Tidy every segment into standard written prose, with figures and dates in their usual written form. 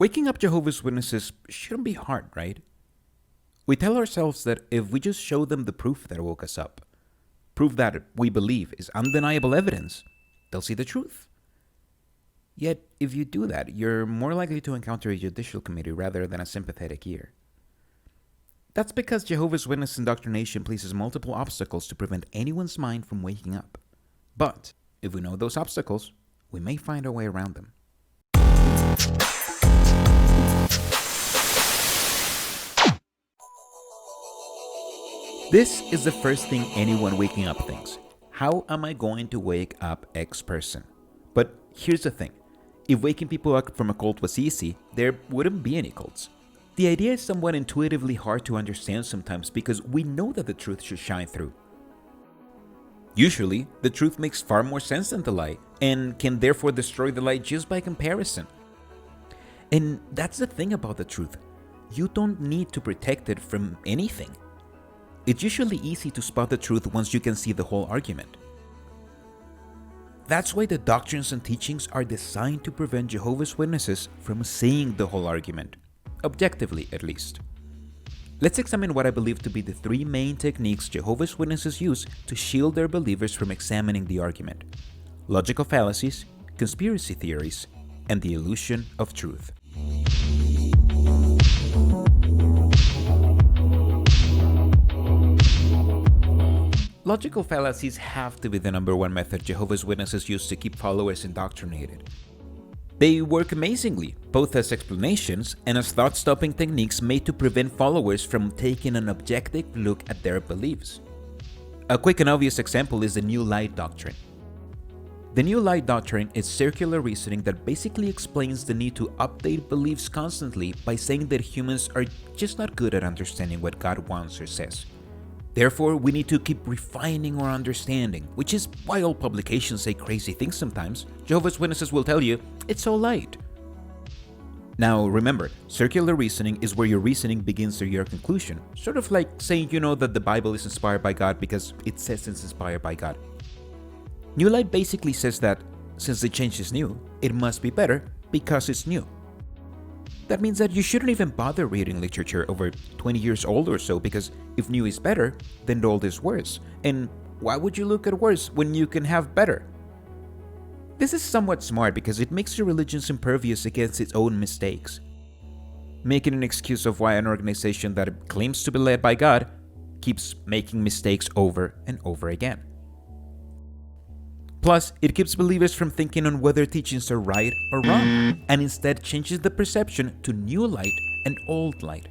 Waking up Jehovah's Witnesses shouldn't be hard, right? We tell ourselves that if we just show them the proof that woke us up, proof that we believe is undeniable evidence, they'll see the truth. Yet, if you do that, you're more likely to encounter a judicial committee rather than a sympathetic ear. That's because Jehovah's Witness indoctrination places multiple obstacles to prevent anyone's mind from waking up. But, if we know those obstacles, we may find our way around them. This is the first thing anyone waking up thinks. How am I going to wake up X person? But here's the thing. If waking people up from a cult was easy, there wouldn't be any cults. The idea is somewhat intuitively hard to understand sometimes because we know that the truth should shine through. Usually, the truth makes far more sense than the lie, and can therefore destroy the lie just by comparison. And that's the thing about the truth. You don't need to protect it from anything. It's usually easy to spot the truth once you can see the whole argument. That's why the doctrines and teachings are designed to prevent Jehovah's Witnesses from seeing the whole argument, objectively at least. Let's examine what I believe to be the three main techniques Jehovah's Witnesses use to shield their believers from examining the argument: logical fallacies, conspiracy theories, and the illusion of truth. Logical fallacies have to be the number one method Jehovah's Witnesses use to keep followers indoctrinated. They work amazingly, both as explanations and as thought-stopping techniques made to prevent followers from taking an objective look at their beliefs. A quick and obvious example is the New Light Doctrine. The New Light Doctrine is circular reasoning that basically explains the need to update beliefs constantly by saying that humans are just not good at understanding what God wants or says. Therefore, we need to keep refining our understanding, which is why all publications say crazy things sometimes. Jehovah's Witnesses will tell you, it's all light. Now remember, circular reasoning is where your reasoning begins to your conclusion, sort of like saying you know that the Bible is inspired by God because it says it's inspired by God. New Light basically says that, since the change is new, it must be better because it's new. That means that you shouldn't even bother reading literature over 20 years old or so, because if new is better, then old is worse. And why would you look at worse when you can have better? This is somewhat smart because it makes your religions impervious against its own mistakes, making an excuse of why an organization that claims to be led by God keeps making mistakes over and over again. Plus, it keeps believers from thinking on whether teachings are right or wrong, and instead changes the perception to new light and old light.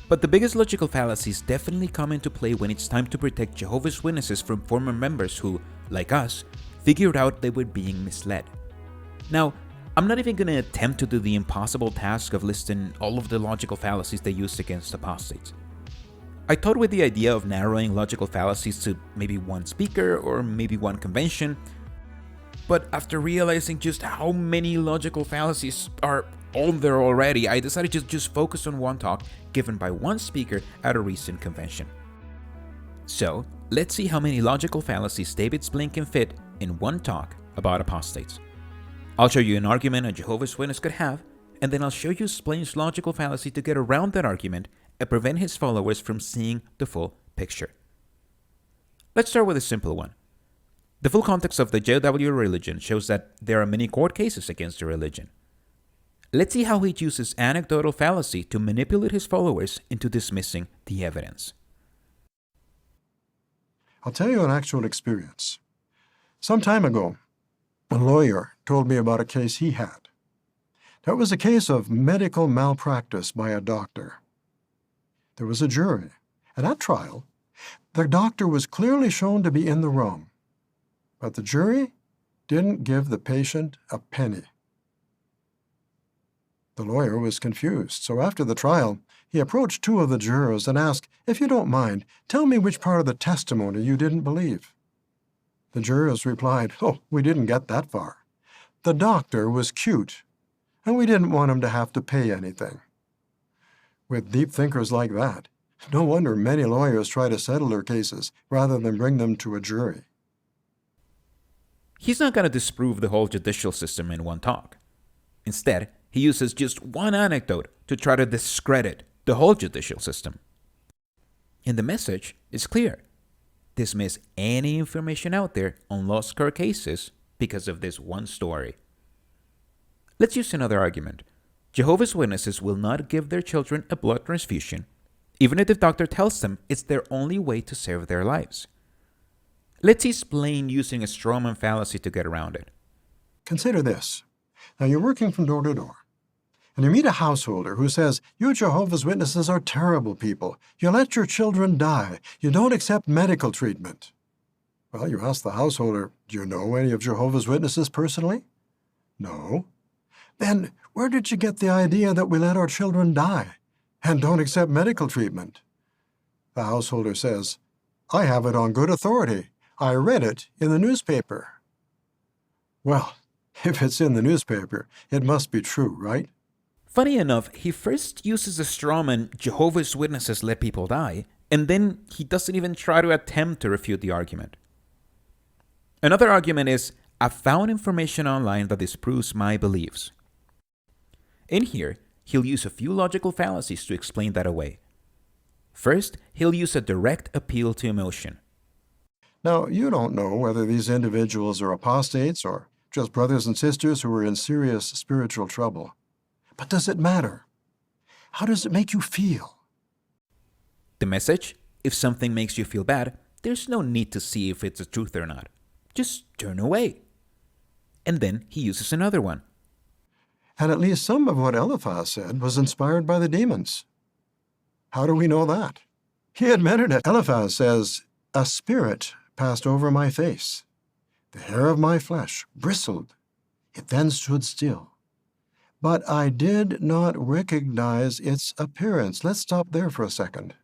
But the biggest logical fallacies definitely come into play when it's time to protect Jehovah's Witnesses from former members who, like us, figured out they were being misled. Now, I'm not even going to attempt to do the impossible task of listing all of the logical fallacies they use against apostates. I thought with the idea of narrowing logical fallacies to maybe one speaker or maybe one convention, but after realizing just how many logical fallacies are on there already, I decided to just focus on one talk given by one speaker at a recent convention. So, let's see how many logical fallacies David Splink can fit in one talk about apostates. I'll show you an argument a Jehovah's Witness could have, and then I'll show you Splink's logical fallacy to get around that argument and prevent his followers from seeing the full picture. Let's start with a simple one. The full context of the JW religion shows that there are many court cases against the religion. Let's see how he uses anecdotal fallacy to manipulate his followers into dismissing the evidence. I'll tell you an actual experience. Some time ago, a lawyer told me about a case he had. That was a case of medical malpractice by a doctor. There was a jury, and at trial, the doctor was clearly shown to be in the wrong, but the jury didn't give the patient a penny. The lawyer was confused, so after the trial, he approached two of the jurors and asked, "If you don't mind, tell me which part of the testimony you didn't believe." The jurors replied, "Oh, we didn't get that far. The doctor was cute, and we didn't want him to have to pay anything." With deep thinkers like that, no wonder many lawyers try to settle their cases rather than bring them to a jury. He's not going to disprove the whole judicial system in one talk. Instead, he uses just one anecdote to try to discredit the whole judicial system. And the message is clear. Dismiss any information out there on lost court cases because of this one story. Let's use another argument. Jehovah's Witnesses will not give their children a blood transfusion, even if the doctor tells them it's their only way to save their lives. Let's explain using a strawman fallacy to get around it. Consider this. Now you're working from door to door, and you meet a householder who says, "You Jehovah's Witnesses are terrible people. You let your children die. You don't accept medical treatment." Well, you ask the householder, "Do you know any of Jehovah's Witnesses personally?" "No." "Then where did you get the idea that we let our children die and don't accept medical treatment?" The householder says, "I have it on good authority. I read it in the newspaper." Well, if it's in the newspaper, it must be true, right? Funny enough, he first uses a strawman, Jehovah's Witnesses let people die, and then he doesn't even try to attempt to refute the argument. Another argument is, I found information online that disproves my beliefs. In here, he'll use a few logical fallacies to explain that away. First, he'll use a direct appeal to emotion. Now, you don't know whether these individuals are apostates or just brothers and sisters who are in serious spiritual trouble. But does it matter? How does it make you feel? The message? If something makes you feel bad, there's no need to see if it's the truth or not. Just turn away. And then he uses another one. And at least some of what Eliphaz said was inspired by the demons. How do we know that? He admitted it. Eliphaz says, "A spirit passed over my face. The hair of my flesh bristled. It then stood still. But I did not recognize its appearance." Let's stop there for a second.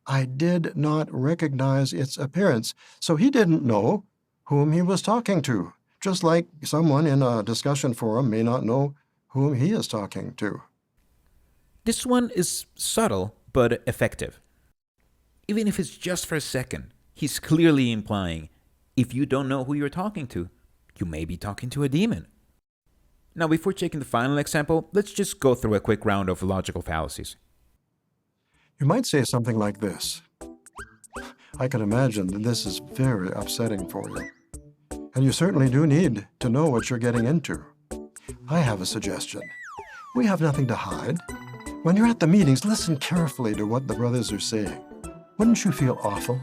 I did not recognize its appearance. So he didn't know whom he was talking to, just like someone in a discussion forum may not know whom he is talking to. This one is subtle, but effective. Even if it's just for a second, he's clearly implying, if you don't know who you're talking to, you may be talking to a demon. Now, before checking the final example, let's just go through a quick round of logical fallacies. You might say something like this. I can imagine that this is very upsetting for you. And you certainly do need to know what you're getting into. I have a suggestion. We have nothing to hide. When you're at the meetings, listen carefully to what the brothers are saying. Wouldn't you feel awful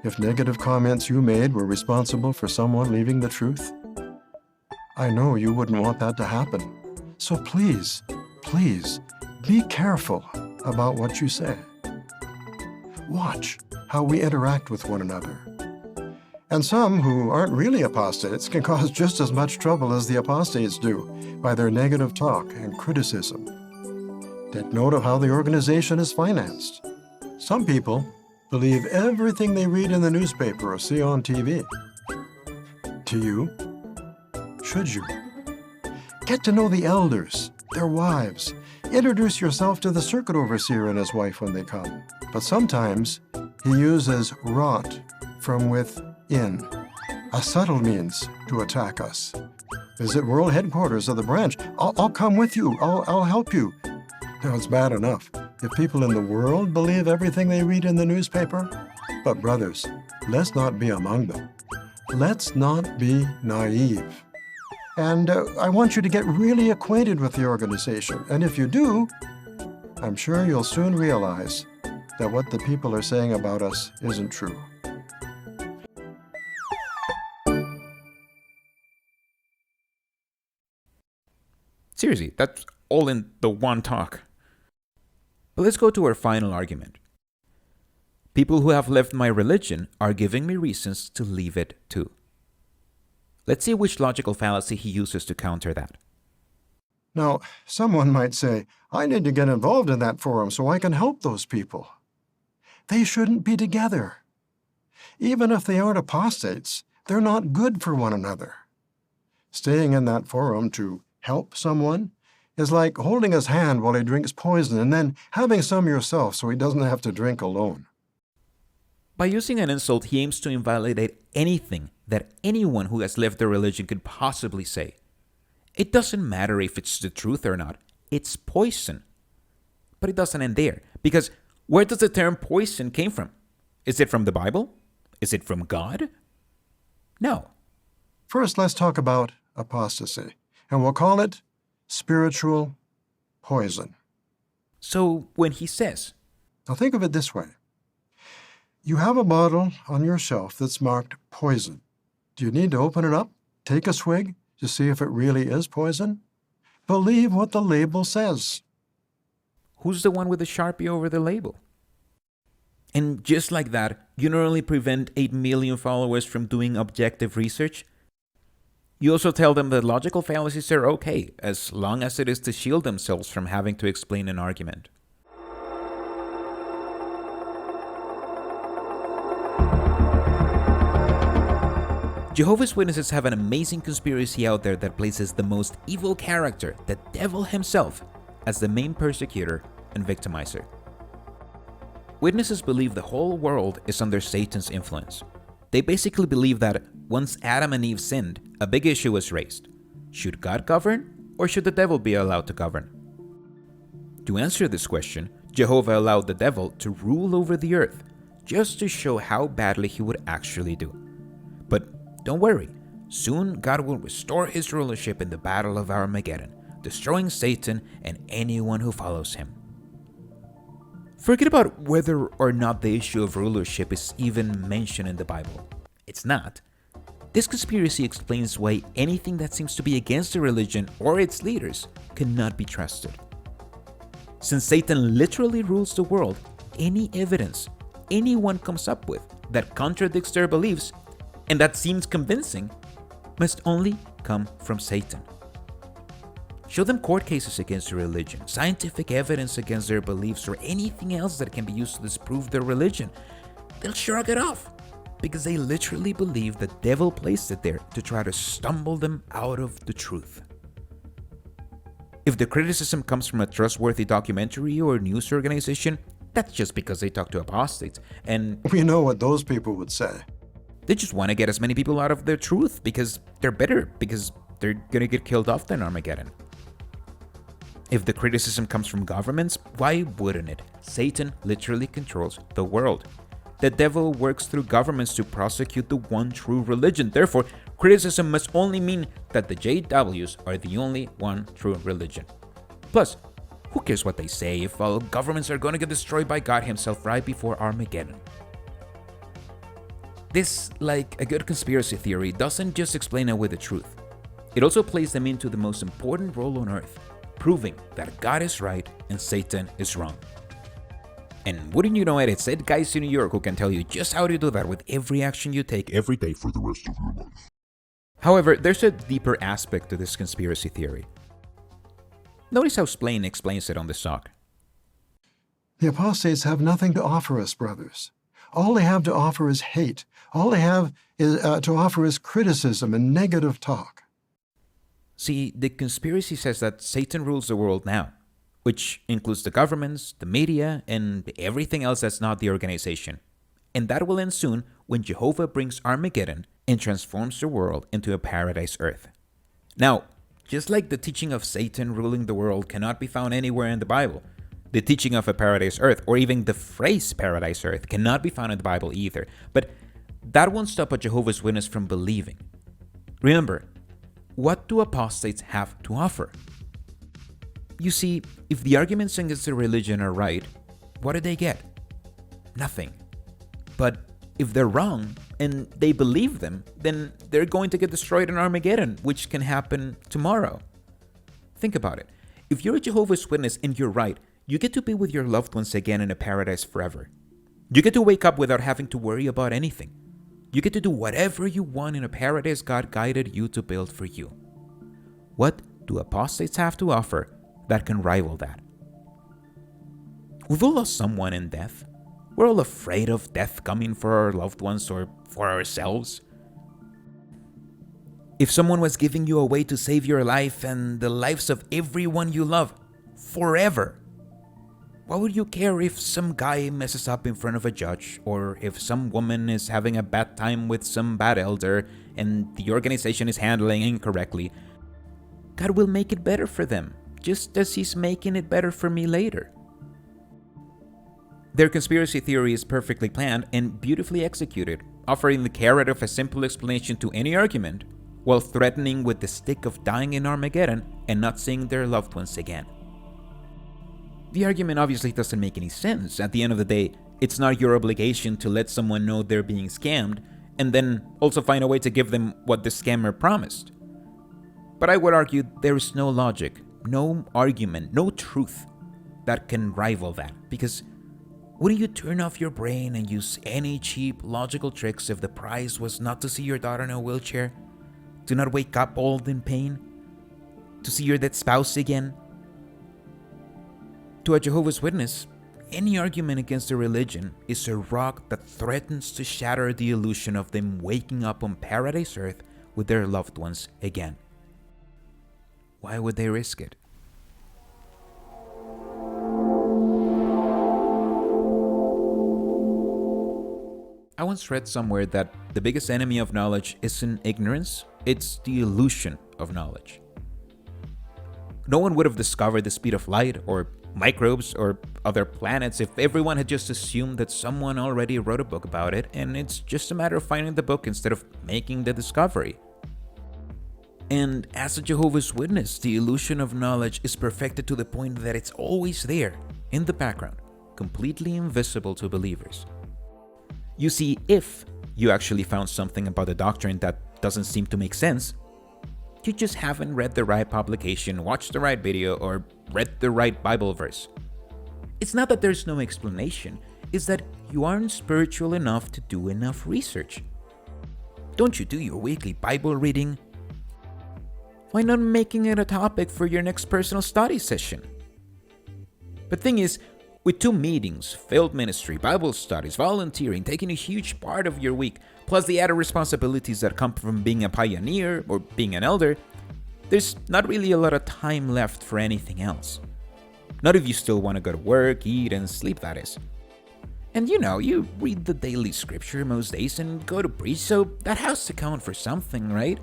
if negative comments you made were responsible for someone leaving the truth? I know you wouldn't want that to happen. So please, please, be careful about what you say. Watch how we interact with one another. And some who aren't really apostates can cause just as much trouble as the apostates do by their negative talk and criticism. Take note of how the organization is financed. Some people believe everything they read in the newspaper or see on TV. Do you? Should you? Get to know the elders, their wives. Introduce yourself to the circuit overseer and his wife when they come. But sometimes he uses rot from within, a subtle means to attack us. Visit world headquarters of the branch. I'll come with you. I'll help you. Now, it's bad enough if people in the world believe everything they read in the newspaper. But brothers, let's not be among them. Let's not be naive. And I want you to get really acquainted with the organization. And if you do, I'm sure you'll soon realize that what the people are saying about us isn't true. Seriously, that's all in the one talk. But let's go to our final argument. People who have left my religion are giving me reasons to leave it too. Let's see which logical fallacy he uses to counter that. Now, someone might say, I need to get involved in that forum so I can help those people. They shouldn't be together. Even if they aren't apostates, they're not good for one another. Staying in that forum to help someone is like holding his hand while he drinks poison and then having some yourself so he doesn't have to drink alone. By using an insult, he aims to invalidate anything that anyone who has left their religion could possibly say. It doesn't matter if it's the truth or not. it's poison. But it doesn't end there, because where does the term poison came from? Is it from the Bible? Is it from God? No. First, let's talk about apostasy, and we'll call it spiritual poison. So when he says, Now think of it this way. You have a bottle on your shelf that's marked poison. Do you need to open it up, take a swig, to see if it really is poison? Believe what the label says. who's the one with the Sharpie over the label? And just like that, you not only prevent 8 million followers from doing objective research, you also tell them that logical fallacies are okay, as long as it is to shield themselves from having to explain an argument. Jehovah's Witnesses have an amazing conspiracy out there that places the most evil character, the devil himself, as the main persecutor and victimizer. Witnesses believe the whole world is under Satan's influence. They basically believe that once Adam and Eve sinned, a big issue was raised. Should God govern, or should the devil be allowed to govern? To answer this question, Jehovah allowed the devil to rule over the earth, just to show how badly he would actually do. But don't worry, soon God will restore his rulership in the Battle of Armageddon, destroying Satan and anyone who follows him. Forget about whether or not the issue of rulership is even mentioned in the Bible. It's not. This conspiracy explains why anything that seems to be against the religion or its leaders cannot be trusted. Since Satan literally rules the world, any evidence anyone comes up with that contradicts their beliefs and that seems convincing must only come from Satan. Show them court cases against their religion, scientific evidence against their beliefs, or anything else that can be used to disprove their religion. They'll shrug it off because they literally believe the devil placed it there to try to stumble them out of the truth. If the criticism comes from a trustworthy documentary or news organization, that's just because they talk to apostates, and We know what those people would say. they just want to get as many people out of their truth because they're bitter, because they're gonna get killed off in Armageddon. If the criticism comes from governments, why wouldn't it? Satan literally controls the world. The devil works through governments to prosecute the one true religion. Therefore, criticism must only mean that the JWs are the only one true religion. Plus, who cares what they say if all governments are going to get destroyed by God himself right before Armageddon? This, like a good conspiracy theory, doesn't just explain away the truth. It also plays them into the most important role on earth, proving that God is right and Satan is wrong. And wouldn't you know it, it's said guys in New York who can tell you just how to do that with every action you take every day for the rest of your life. However, there's a deeper aspect to this conspiracy theory. Notice how Splain explains it on the sock. The apostates have nothing to offer us, brothers. All they have to offer is hate. All they have is, to offer is criticism and negative talk. See, the conspiracy says that Satan rules the world now, which includes the governments, the media, and everything else that's not the organization. And that will end soon when Jehovah brings Armageddon and transforms the world into a paradise earth. Now, just like the teaching of Satan ruling the world cannot be found anywhere in the Bible, the teaching of a paradise earth, or even the phrase paradise earth, cannot be found in the Bible either. But that won't stop a Jehovah's Witness from believing. Remember, what do apostates have to offer? You see, if the arguments against the religion are right, what do they get? Nothing. But if they're wrong and they believe them, then they're going to get destroyed in Armageddon, which can happen tomorrow. Think about it. If you're a Jehovah's Witness and you're right, you get to be with your loved ones again in a paradise forever. You get to wake up without having to worry about anything. You get to do whatever you want in a paradise God guided you to build for you. What do apostates have to offer that can rival that? We've all lost someone in death. We're all afraid of death coming for our loved ones or for ourselves. If someone was giving you a way to save your life and the lives of everyone you love forever, why would you care if some guy messes up in front of a judge, or if some woman is having a bad time with some bad elder and the organization is handling incorrectly? God will make it better for them, just as he's making it better for me later. Their conspiracy theory is perfectly planned and beautifully executed, offering the carrot of a simple explanation to any argument, while threatening with the stick of dying in Armageddon and not seeing their loved ones again. The argument obviously doesn't make any sense. At the end of the day, it's not your obligation to let someone know they're being scammed and then also find a way to give them what the scammer promised. But I would argue there is no logic, no argument, no truth that can rival that, because wouldn't you turn off your brain and use any cheap logical tricks if the prize was not to see your daughter in a wheelchair, to not wake up old in pain, to see your dead spouse again? To a Jehovah's Witness, any argument against a religion is a rock that threatens to shatter the illusion of them waking up on paradise earth with their loved ones again. Why would they risk it? I once read somewhere that the biggest enemy of knowledge isn't ignorance, it's the illusion of knowledge. No one would have discovered the speed of light or microbes or other planets if everyone had just assumed that someone already wrote a book about it, and it's just a matter of finding the book instead of making the discovery. And as a Jehovah's Witness, the illusion of knowledge is perfected to the point that it's always there, in the background, completely invisible to believers. You see, if you actually found something about the doctrine that doesn't seem to make sense, you just haven't read the right publication, watched the right video, or read the right Bible verse. It's not that there's no explanation, it's that you aren't spiritual enough to do enough research. Don't you do your weekly Bible reading? Why not making it a topic for your next personal study session? But thing is, with 2 meetings, field ministry, Bible studies, volunteering taking a huge part of your week, plus the added responsibilities that come from being a pioneer or being an elder, there's not really a lot of time left for anything else. Not if you still want to go to work, eat, and sleep, that is. And you read the daily scripture most days and go to preach, so that has to count for something, right?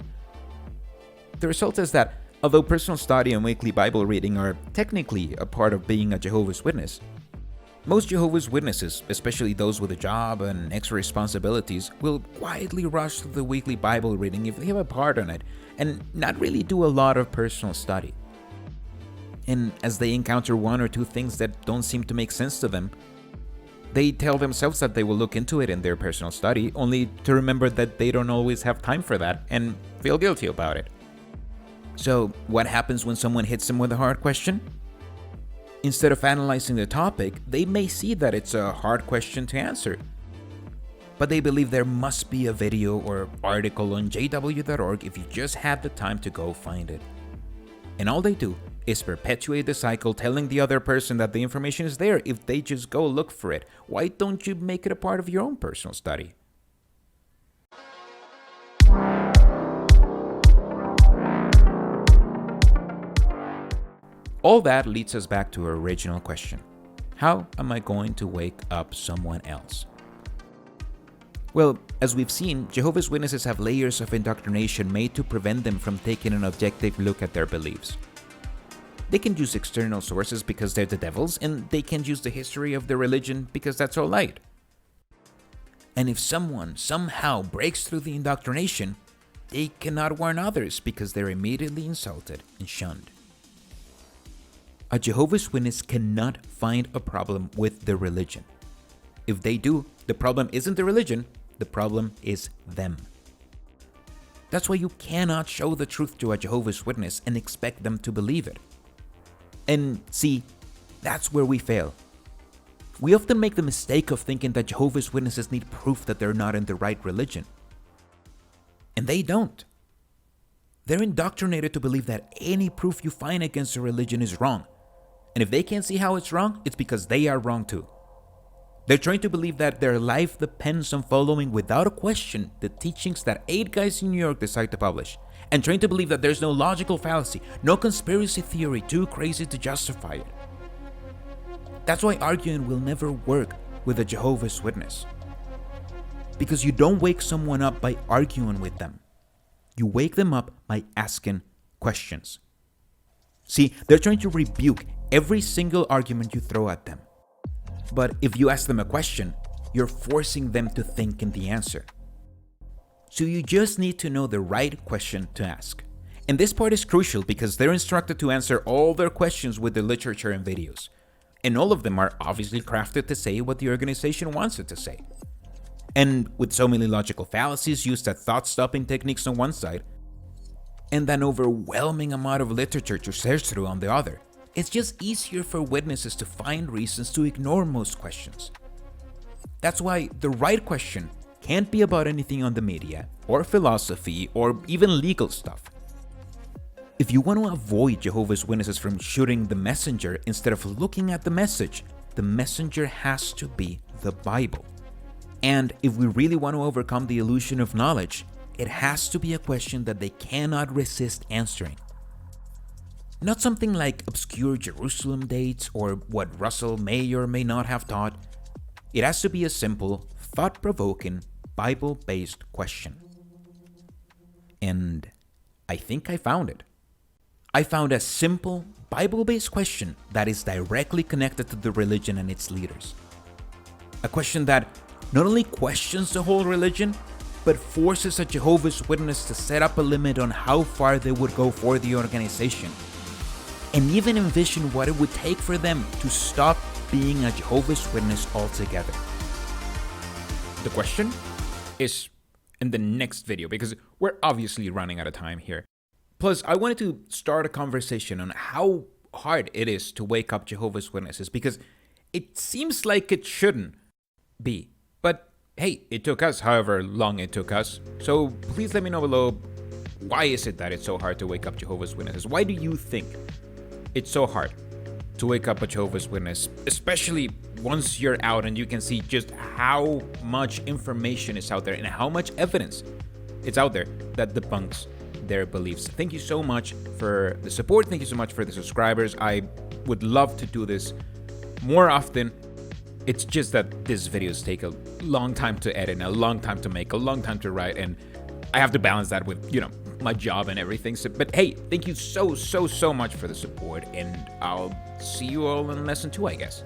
The result is that, although personal study and weekly Bible reading are technically a part of being a Jehovah's Witness, most Jehovah's Witnesses, especially those with a job and extra responsibilities, will quietly rush through the weekly Bible reading if they have a part on it, and not really do a lot of personal study. And as they encounter 1 or 2 things that don't seem to make sense to them, they tell themselves that they will look into it in their personal study, only to remember that they don't always have time for that and feel guilty about it. So, what happens when someone hits them with a hard question? Instead of analyzing the topic, they may see that it's a hard question to answer. But they believe there must be a video or article on jw.org if you just had the time to go find it. And all they do is perpetuate the cycle, telling the other person that the information is there if they just go look for it. Why don't you make it a part of your own personal study? All that leads us back to our original question. How am I going to wake up someone else? Well, as we've seen, Jehovah's Witnesses have layers of indoctrination made to prevent them from taking an objective look at their beliefs. They can use external sources because they're the devils, and they can use the history of the religion because that's all light. And if someone somehow breaks through the indoctrination, they cannot warn others because they're immediately insulted and shunned. A Jehovah's Witness cannot find a problem with the religion. If they do, the problem isn't the religion, the problem is them. That's why you cannot show the truth to a Jehovah's Witness and expect them to believe it. And see, that's where we fail. We often make the mistake of thinking that Jehovah's Witnesses need proof that they're not in the right religion. And they don't. They're indoctrinated to believe that any proof you find against a religion is wrong. And if they can't see how it's wrong, it's because they are wrong too. They're trying to believe that their life depends on following without a question the teachings that 8 guys in New York decide to publish, and trying to believe that there's no logical fallacy, no conspiracy theory too crazy to justify it. That's why arguing will never work with a Jehovah's Witness. Because you don't wake someone up by arguing with them. You wake them up by asking questions. See, they're trying to rebuke every single argument you throw at them. But if you ask them a question, you're forcing them to think in the answer. So you just need to know the right question to ask. And this part is crucial because they're instructed to answer all their questions with the literature and videos. And all of them are obviously crafted to say what the organization wants it to say. And with so many logical fallacies used as thought-stopping techniques on one side, and an overwhelming amount of literature to search through on the other, it's just easier for witnesses to find reasons to ignore most questions. That's why the right question can't be about anything on the media, or philosophy, or even legal stuff. If you want to avoid Jehovah's Witnesses from shooting the messenger instead of looking at the messenger has to be the Bible. And if we really want to overcome the illusion of knowledge, it has to be a question that they cannot resist answering. Not something like obscure Jerusalem dates or what Russell may or may not have taught. It has to be a simple, thought-provoking, Bible-based question. And I think I found it. I found a simple, Bible-based question that is directly connected to the religion and its leaders. A question that not only questions the whole religion, but forces a Jehovah's Witness to set up a limit on how far they would go for the organization, and even envision what it would take for them to stop being a Jehovah's Witness altogether. The question is in the next video because we're obviously running out of time here. Plus, I wanted to start a conversation on how hard it is to wake up Jehovah's Witnesses because it seems like it shouldn't be. But hey, it took us however long it took us. So please let me know below, why is it that it's so hard to wake up Jehovah's Witnesses? Why do you think it's so hard to wake up a Jehovah's Witness, especially once you're out and you can see just how much information is out there and how much evidence it's out there that debunks their beliefs? Thank you so much for the support. Thank you so much for the subscribers. I would love to do this more often. It's just that these videos take a long time to edit, and a long time to make, a long time to write, and I have to balance that with, my job and everything. So, but hey, thank you so much for the support, and I'll see you all in lesson 2, I guess.